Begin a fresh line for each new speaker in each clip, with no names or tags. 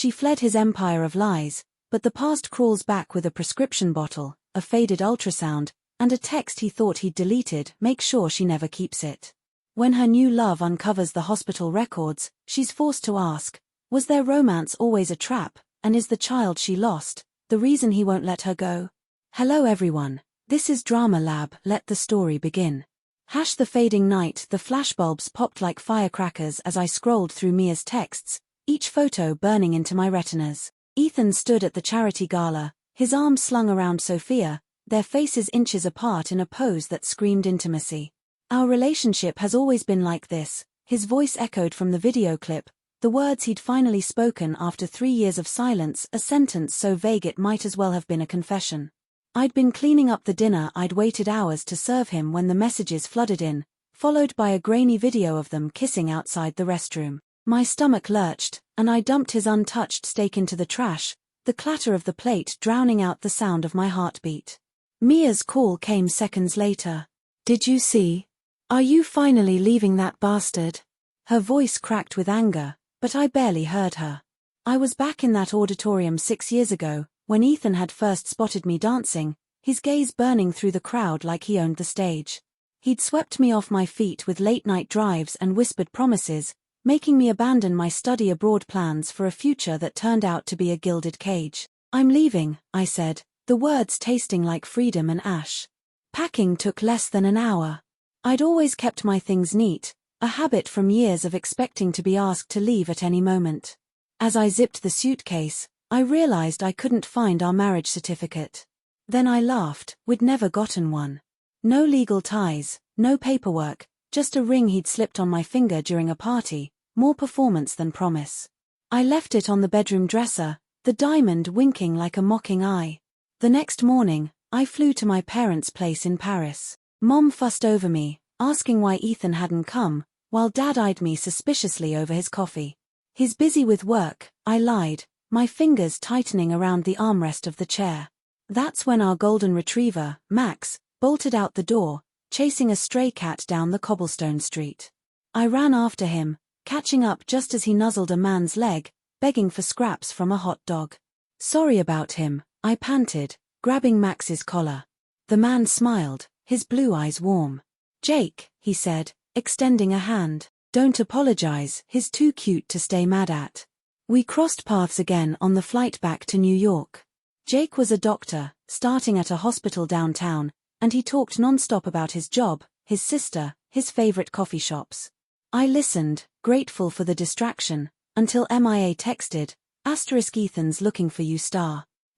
She fled his empire of lies, but the past crawls back with a prescription bottle, a faded ultrasound, and a text he thought he'd deleted. Make sure she never keeps it. When her new love uncovers the hospital records, she's forced to ask, was their romance always a trap, and is the child she lost the reason he won't let her go? Hello everyone, this is Drama Lab, let the story begin. The fading night, the flashbulbs popped like firecrackers as I scrolled through Mia's texts, each photo burning into my retinas. Ethan stood at the charity gala, his arms slung around Sophia, their faces inches apart in a pose that screamed intimacy. Our relationship has always been like this, his voice echoed from the video clip, the words he'd finally spoken after 3 years of silence, a sentence so vague it might as well have been a confession. I'd been cleaning up the dinner I'd waited hours to serve him when the messages flooded in, followed by a grainy video of them kissing outside the restroom. My stomach lurched, and I dumped his untouched steak into the trash, the clatter of the plate drowning out the sound of my heartbeat. Mia's call came seconds later. Did you see? Are you finally leaving that bastard? Her voice cracked with anger, but I barely heard her. I was back in that auditorium 6 years ago, when Ethan had first spotted me dancing, his gaze burning through the crowd like he owned the stage. He'd swept me off my feet with late-night drives and whispered promises, making me abandon my study abroad plans for a future that turned out to be a gilded cage. I'm leaving, I said, the words tasting like freedom and ash. Packing took less than an hour. I'd always kept my things neat, a habit from years of expecting to be asked to leave at any moment. As I zipped the suitcase, I realized I couldn't find our marriage certificate. Then I laughed, we'd never gotten one. No legal ties, no paperwork, just a ring he'd slipped on my finger during a party, more performance than promise. I left it on the bedroom dresser, the diamond winking like a mocking eye. The next morning, I flew to my parents' place in Paris. Mom fussed over me, asking why Ethan hadn't come, while Dad eyed me suspiciously over his coffee. He's busy with work, I lied, my fingers tightening around the armrest of the chair. That's when our golden retriever, Max, bolted out the door, chasing a stray cat down the cobblestone street. I ran after him, catching up just as he nuzzled a man's leg, begging for scraps from a hot dog. Sorry about him, I panted, grabbing Max's collar. The man smiled, his blue eyes warm. Jake, he said, extending a hand. Don't apologize, he's too cute to stay mad at. We crossed paths again on the flight back to New York. Jake was a doctor, starting at a hospital downtown, and he talked non-stop about his job, his sister, his favorite coffee shops. I listened, grateful for the distraction, until MIA texted, *Ethan's looking for you*.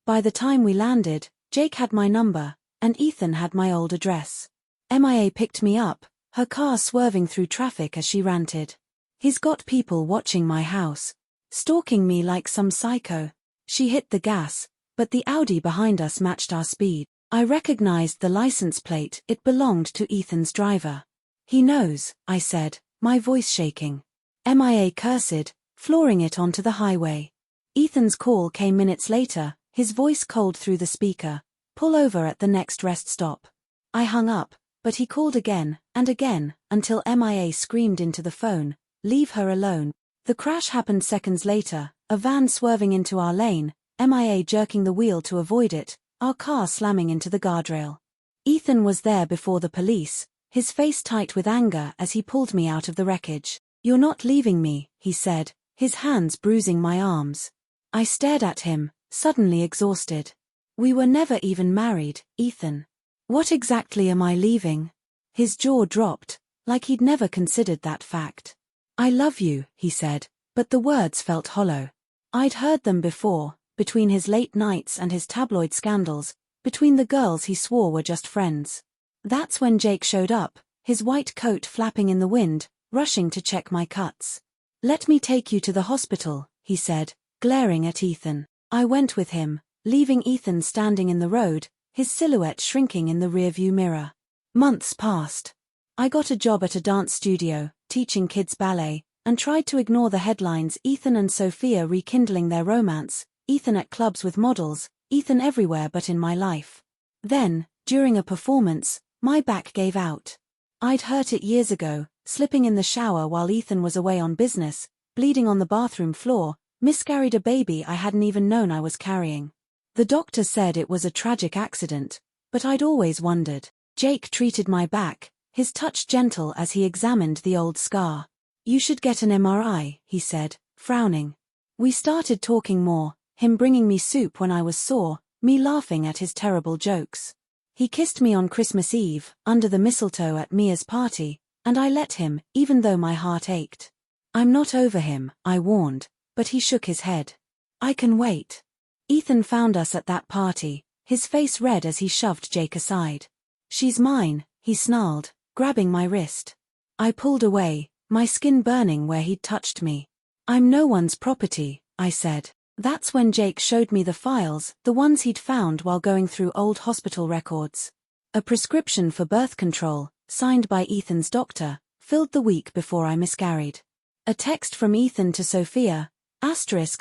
By the time we landed, Jake had my number, and Ethan had my old address. MIA picked me up, her car swerving through traffic as she ranted. He's got people watching my house, stalking me like some psycho. She hit the gas, but the Audi behind us matched our speed. I recognized the license plate, it belonged to Ethan's driver. He knows, I said, my voice shaking. MIA cursed, flooring it onto the highway. Ethan's call came minutes later, his voice cold through the speaker. Pull over at the next rest stop. I hung up, but he called again, and again, until MIA screamed into the phone, leave her alone. The crash happened seconds later, a van swerving into our lane, MIA jerking the wheel to avoid it, our car slamming into the guardrail. Ethan was there before the police, his face tight with anger as he pulled me out of the wreckage. You're not leaving me, he said, his hands bruising my arms. I stared at him, suddenly exhausted. We were never even married, Ethan. What exactly am I leaving? His jaw dropped, like he'd never considered that fact. I love you, he said, but the words felt hollow. I'd heard them before, between his late nights and his tabloid scandals, between the girls he swore were just friends. That's when Jake showed up, his white coat flapping in the wind, rushing to check my cuts. Let me take you to the hospital, he said, glaring at Ethan. I went with him, leaving Ethan standing in the road, his silhouette shrinking in the rearview mirror. Months passed. I got a job at a dance studio, teaching kids ballet, and tried to ignore the headlines: Ethan and Sophia rekindling their romance, Ethan at clubs with models, Ethan everywhere but in my life. Then, during a performance, my back gave out. I'd hurt it years ago, slipping in the shower while Ethan was away on business, bleeding on the bathroom floor, Miscarried a baby I hadn't even known I was carrying. The doctor said it was a tragic accident, but I'd always wondered. Jake treated my back, his touch gentle as he examined the old scar. You should get an MRI, he said, frowning. We started talking more, him bringing me soup when I was sore, me laughing at his terrible jokes. He kissed me on Christmas Eve, under the mistletoe at Mia's party, and I let him, even though my heart ached. I'm not over him, I warned, but he shook his head. I can wait. Ethan found us at that party, his face red as he shoved Jake aside. She's mine, he snarled, grabbing my wrist. I pulled away, my skin burning where he'd touched me. I'm no one's property, I said. That's when Jake showed me the files, the ones he'd found while going through old hospital records. A prescription for birth control, signed by Ethan's doctor, filled the week before I miscarried. A text from Ethan to Sophia,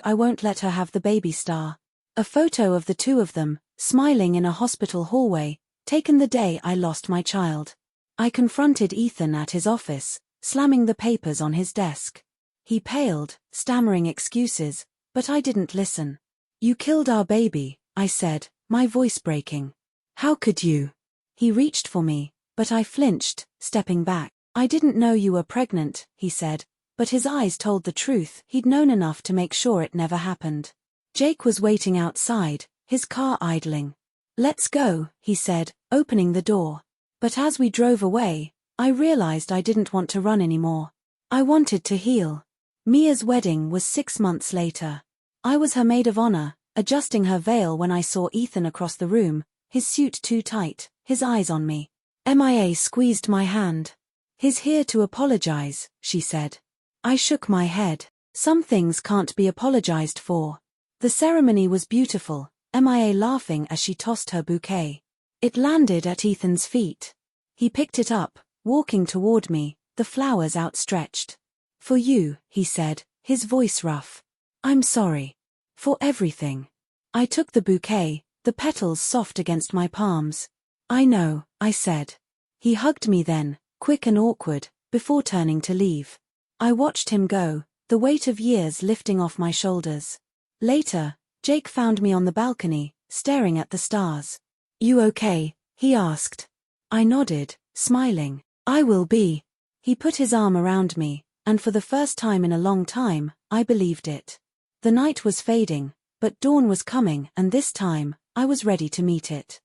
I won't let her have the baby star. A photo of the two of them, smiling in a hospital hallway, taken the day I lost my child. I confronted Ethan at his office, slamming the papers on his desk. He paled, stammering excuses, but I didn't listen. You killed our baby, I said, my voice breaking. How could you? He reached for me, but I flinched, stepping back. I didn't know you were pregnant, he said, but his eyes told the truth. He'd known enough to make sure it never happened. Jake was waiting outside, his car idling. Let's go, he said, opening the door. But as we drove away, I realized I didn't want to run anymore. I wanted to heal. Mia's wedding was 6 months later. I was her maid of honor, adjusting her veil when I saw Ethan across the room, his suit too tight, his eyes on me. Mia squeezed my hand. He's here to apologize, she said. I shook my head. Some things can't be apologized for. The ceremony was beautiful, Mia laughing as she tossed her bouquet. It landed at Ethan's feet. He picked it up, walking toward me, the flowers outstretched. For you, he said, his voice rough. I'm sorry. For everything. I took the bouquet, the petals soft against my palms. I know, I said. He hugged me then, quick and awkward, before turning to leave. I watched him go, the weight of years lifting off my shoulders. Later, Jake found me on the balcony, staring at the stars. You okay? He asked. I nodded, smiling. I will be. He put his arm around me, and for the first time in a long time, I believed it. The night was fading, but dawn was coming, and this time, I was ready to meet it.